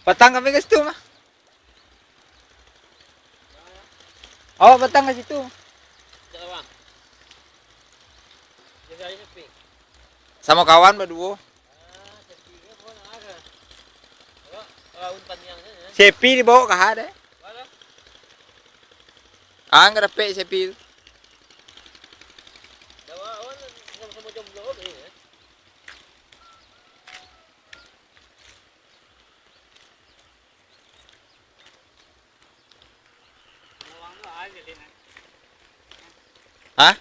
Patang kami ke situ mah. Oh, patang ke situ. Sama kawan berdua. Sepi dibawa ke ada. Ah, nggak ada pe sepi. Hah?